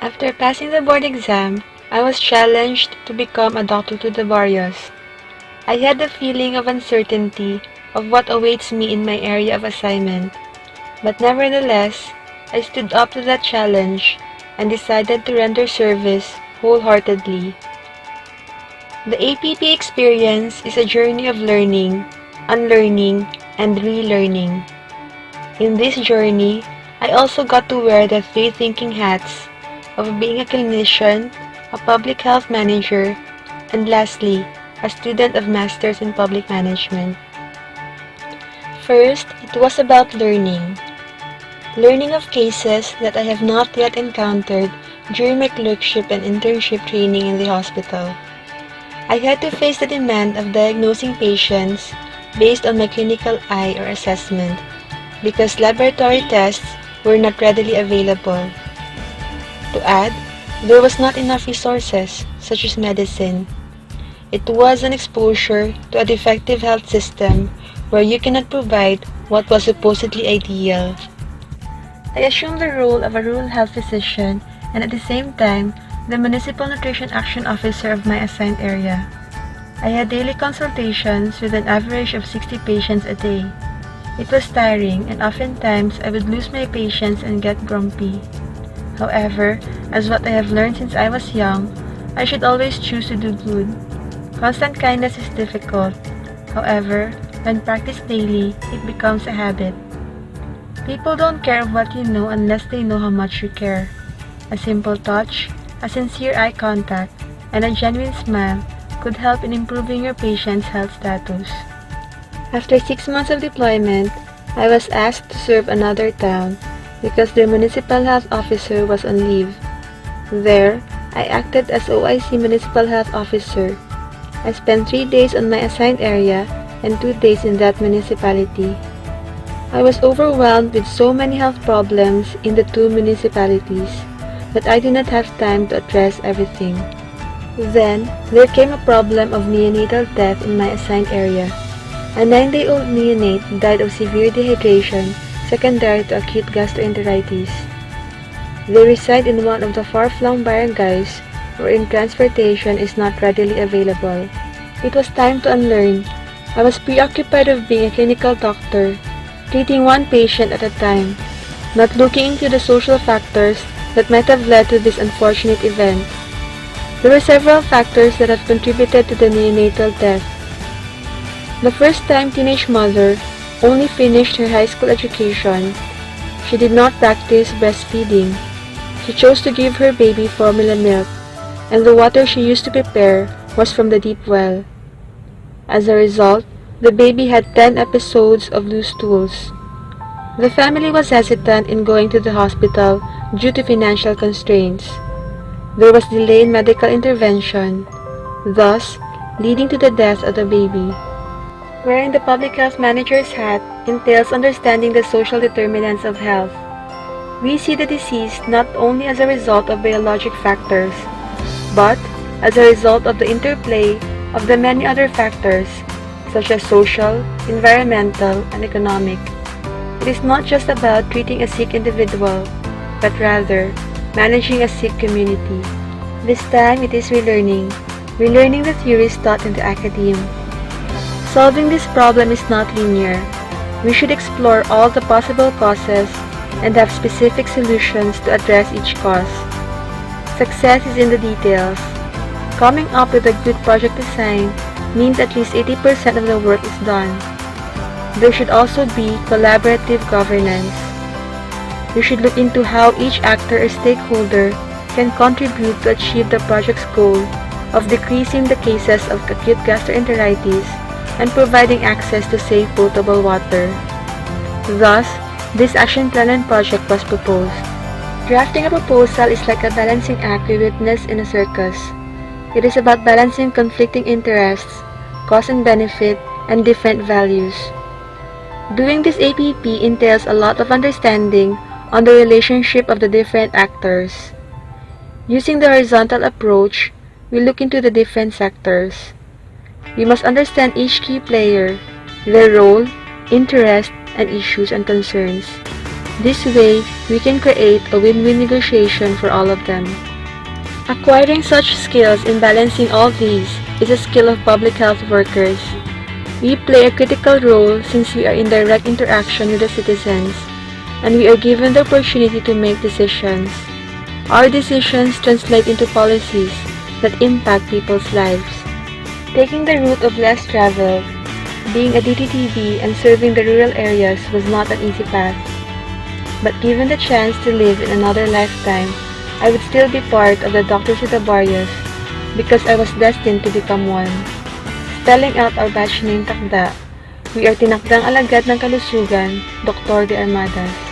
After passing the board exam, I was challenged to become a doctor to the Barrios. I had the feeling of uncertainty of what awaits me in my area of assignment, but nevertheless, I stood up to that challenge and decided to render service wholeheartedly. The APP experience is a journey of learning, unlearning, and relearning. In this journey, I also got to wear the three thinking hats of being a clinician, a public health manager, and lastly, a student of Masters in Public Management. First, it was about learning. Learning of cases that I have not yet encountered during my clerkship and internship training in the hospital. I had to face the demand of diagnosing patients based on my clinical eye or assessment because laboratory tests were not readily available. To add, there was not enough resources, such as medicine. It was an exposure to a defective health system where you cannot provide what was supposedly ideal. I assumed the role of a rural health physician and at the same time, the Municipal Nutrition Action Officer of my assigned area. I had daily consultations with an average of 60 patients a day. It was tiring and oftentimes I would lose my patience and get grumpy. However, as what I have learned since I was young, I should always choose to do good. Constant kindness is difficult. However, when practiced daily, it becomes a habit. People don't care what you know unless they know how much you care. A simple touch, a sincere eye contact, and a genuine smile could help in improving your patient's health status. After 6 months of deployment, I was asked to serve another town because their municipal health officer was on leave. There, I acted as OIC Municipal Health Officer. I spent 3 days on my assigned area and 2 days in that municipality. I was overwhelmed with so many health problems in the 2 municipalities that I did not have time to address everything. Then, there came a problem of neonatal death in my assigned area. A 9-day-old neonate died of severe dehydration secondary to acute gastroenteritis. They reside in one of the far-flung barangays wherein transportation is not readily available. It was time to unlearn. I was preoccupied with being a clinical doctor, treating one patient at a time, not looking into the social factors that might have led to this unfortunate event. There were several factors that have contributed to the neonatal death. The first-time teenage mother only finished her high school education. She did not practice breastfeeding. She chose to give her baby formula milk, and the water she used to prepare was from the deep well. As a result, the baby had 10 episodes of loose stools. The family was hesitant in going to the hospital due to financial constraints. There was delay in medical intervention, thus leading to the death of the baby. Wearing the public health manager's hat entails understanding the social determinants of health. We see the disease not only as a result of biologic factors, but as a result of the interplay of the many other factors, such as social, environmental, and economic. It is not just about treating a sick individual, but rather managing a sick community. This time it is relearning the theories taught in the academe. Solving this problem is not linear. We should explore all the possible causes and have specific solutions to address each cause. Success is in the details. Coming up with a good project design means at least 80% of the work is done. There should also be collaborative governance. You should look into how each actor or stakeholder can contribute to achieve the project's goal of decreasing the cases of acute gastroenteritis and providing access to safe potable water. Thus, this action plan and project was proposed. Drafting a proposal is like a balancing act we witness in a circus. It is about balancing conflicting interests, cost and benefit, and different values. Doing this APP entails a lot of understanding on the relationship of the different actors. Using the horizontal approach, we look into the different sectors. We must understand each key player, their role, interest, and issues and concerns. This way, we can create a win-win negotiation for all of them. Acquiring such skills in balancing all these is a skill of public health workers. We play a critical role since we are in direct interaction with the citizens, and we are given the opportunity to make decisions. Our decisions translate into policies that impact people's lives. Taking the route of less travel, being a DTTB and serving the rural areas was not an easy path. But given the chance to live in another lifetime, I would still be part of the doctors of the Barrios because I was destined to become one. Spelling out our batch name takda, we are tinakdang alagad ng kalusugan, Dr. de Armadas.